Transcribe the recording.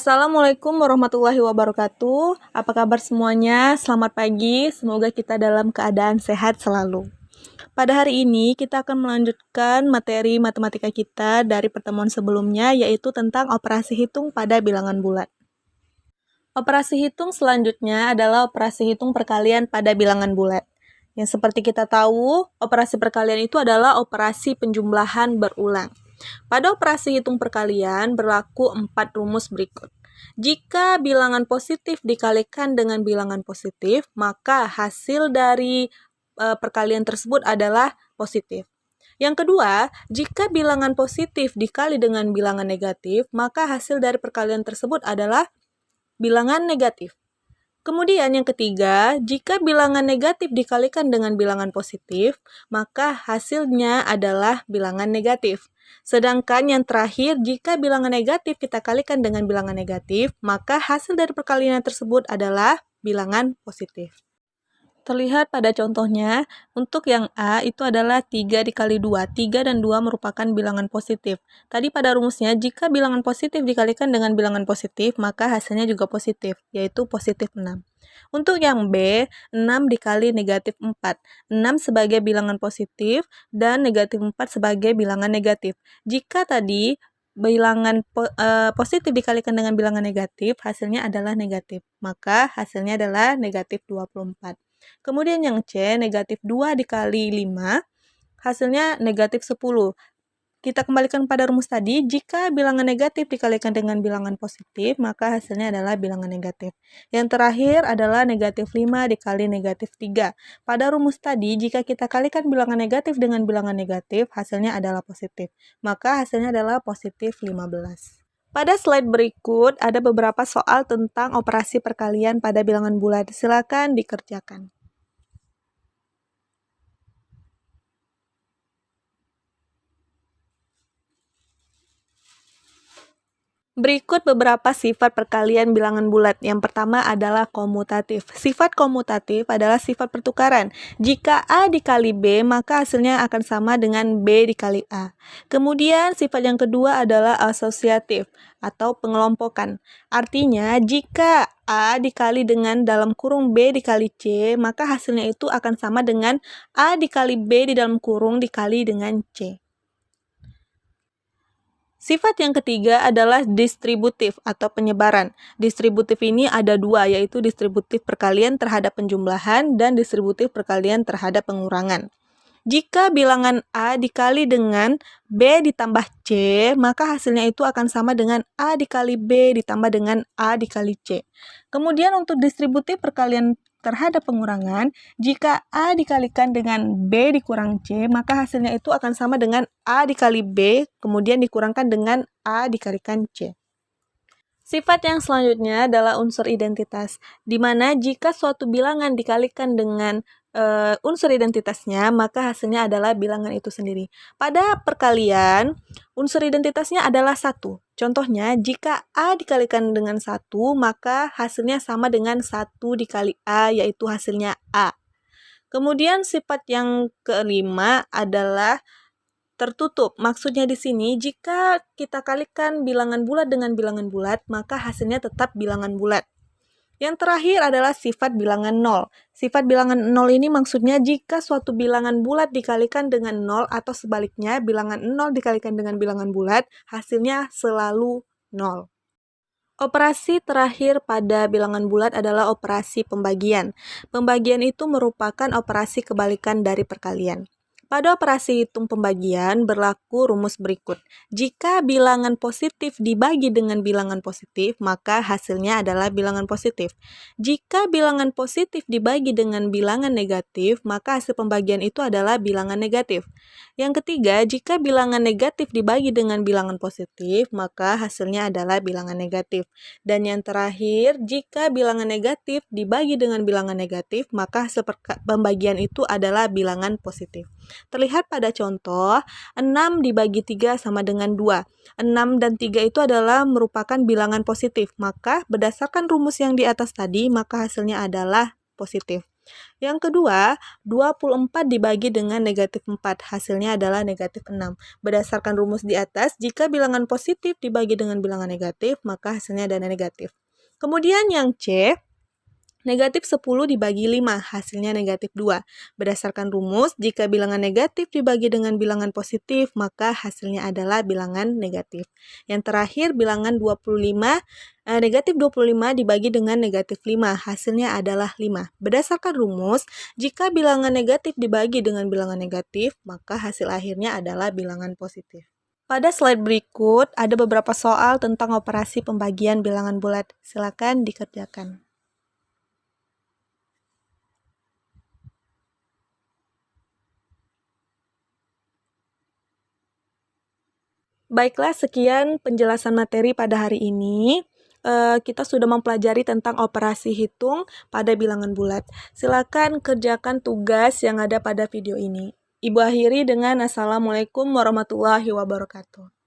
Assalamualaikum warahmatullahi wabarakatuh. Apa kabar semuanya? Selamat pagi. Semoga kita dalam keadaan sehat selalu. Pada hari ini kita akan melanjutkan materi matematika kita dari pertemuan sebelumnya, yaitu tentang operasi hitung pada bilangan bulat. Operasi hitung selanjutnya adalah operasi hitung perkalian pada bilangan bulat. Yang seperti kita tahu, operasi perkalian itu adalah operasi penjumlahan berulang. Pada operasi hitung perkalian berlaku 4 rumus berikut. Jika bilangan positif dikalikan dengan bilangan positif, maka hasil dari perkalian tersebut adalah positif. Yang kedua, jika bilangan positif dikali dengan bilangan negatif, maka hasil dari perkalian tersebut adalah bilangan negatif. Kemudian yang ketiga, jika bilangan negatif dikalikan dengan bilangan positif, maka hasilnya adalah bilangan negatif. Sedangkan yang terakhir, jika bilangan negatif kita kalikan dengan bilangan negatif, maka hasil dari perkalian tersebut adalah bilangan positif. Terlihat pada contohnya, untuk yang A itu adalah 3 dikali 2. 3 dan 2 merupakan bilangan positif. Tadi pada rumusnya, jika bilangan positif dikalikan dengan bilangan positif, maka hasilnya juga positif, yaitu positif 6. Untuk yang B, 6 dikali negatif 4. 6 sebagai bilangan positif dan negatif 4 sebagai bilangan negatif. Jika tadi bilangan positif dikalikan dengan bilangan negatif, hasilnya adalah negatif. Maka hasilnya adalah negatif 24. Kemudian yang C, negatif 2 dikali 5, hasilnya negatif 10. Kita kembalikan pada rumus tadi, jika bilangan negatif dikalikan dengan bilangan positif, maka hasilnya adalah bilangan negatif. Yang terakhir adalah negatif 5 dikali negatif 3. Pada rumus tadi, jika kita kalikan bilangan negatif dengan bilangan negatif, hasilnya adalah positif. Maka hasilnya adalah positif 15. Pada slide berikut, ada beberapa soal tentang operasi perkalian pada bilangan bulat. Silakan dikerjakan. Berikut beberapa sifat perkalian bilangan bulat. Yang pertama adalah komutatif. Sifat komutatif adalah sifat pertukaran. Jika A dikali B, maka hasilnya akan sama dengan B dikali A. Kemudian sifat yang kedua adalah asosiatif atau pengelompokan. Artinya, jika A dikali dengan dalam kurung B dikali C, maka hasilnya itu akan sama dengan A dikali B di dalam kurung dikali dengan C. Sifat yang ketiga adalah distributif atau penyebaran. Distributif ini ada dua, yaitu distributif perkalian terhadap penjumlahan dan distributif perkalian terhadap pengurangan. Jika bilangan A dikali dengan B ditambah C, maka hasilnya itu akan sama dengan A dikali B ditambah dengan A dikali C. Kemudian untuk distributif perkalian terhadap pengurangan, jika A dikalikan dengan B dikurang C, maka hasilnya itu akan sama dengan A dikali B, kemudian dikurangkan dengan A dikalikan C. Sifat yang selanjutnya adalah unsur identitas, di mana jika suatu bilangan dikalikan dengan unsur identitasnya, maka hasilnya adalah bilangan itu sendiri. Pada perkalian, unsur identitasnya adalah 1. Contohnya, jika A dikalikan dengan 1, maka hasilnya sama dengan 1 dikali A, yaitu hasilnya A. Kemudian sifat yang kelima adalah tertutup. Maksudnya di sini, jika kita kalikan bilangan bulat dengan bilangan bulat, maka hasilnya tetap bilangan bulat. Yang terakhir adalah sifat bilangan 0. Sifat bilangan 0 ini maksudnya jika suatu bilangan bulat dikalikan dengan 0 atau sebaliknya bilangan 0 dikalikan dengan bilangan bulat, hasilnya selalu 0. Operasi terakhir pada bilangan bulat adalah operasi pembagian. Pembagian itu merupakan operasi kebalikan dari perkalian. Pada operasi hitung pembagian berlaku rumus berikut. Jika bilangan positif dibagi dengan bilangan positif, maka hasilnya adalah bilangan positif. Jika bilangan positif dibagi dengan bilangan negatif, maka hasil pembagian itu adalah bilangan negatif. Yang ketiga, jika bilangan negatif dibagi dengan bilangan positif, maka hasilnya adalah bilangan negatif. Dan yang terakhir, jika bilangan negatif dibagi dengan bilangan negatif, maka hasil pembagian itu adalah bilangan positif. Terlihat pada contoh, 6 dibagi 3 sama dengan 2. 6 dan 3 itu adalah merupakan bilangan positif. Maka berdasarkan rumus yang di atas tadi, maka hasilnya adalah positif. Yang kedua, 24 dibagi dengan negatif 4, hasilnya adalah negatif 6. Berdasarkan rumus di atas, jika bilangan positif dibagi dengan bilangan negatif, maka hasilnya adalah negatif. Kemudian yang C, negatif 10 dibagi 5, hasilnya negatif 2. Berdasarkan rumus, jika bilangan negatif dibagi dengan bilangan positif, maka hasilnya adalah bilangan negatif. Yang terakhir, bilangan negatif 25 dibagi dengan negatif 5, hasilnya adalah 5. Berdasarkan rumus, jika bilangan negatif dibagi dengan bilangan negatif, maka hasil akhirnya adalah bilangan positif. Pada slide berikut, ada beberapa soal tentang operasi pembagian bilangan bulat. Silakan dikerjakan. Baiklah, sekian penjelasan materi pada hari ini. Kita sudah mempelajari tentang operasi hitung pada bilangan bulat. Silakan kerjakan tugas yang ada pada video ini. Ibu akhiri dengan Assalamualaikum warahmatullahi wabarakatuh.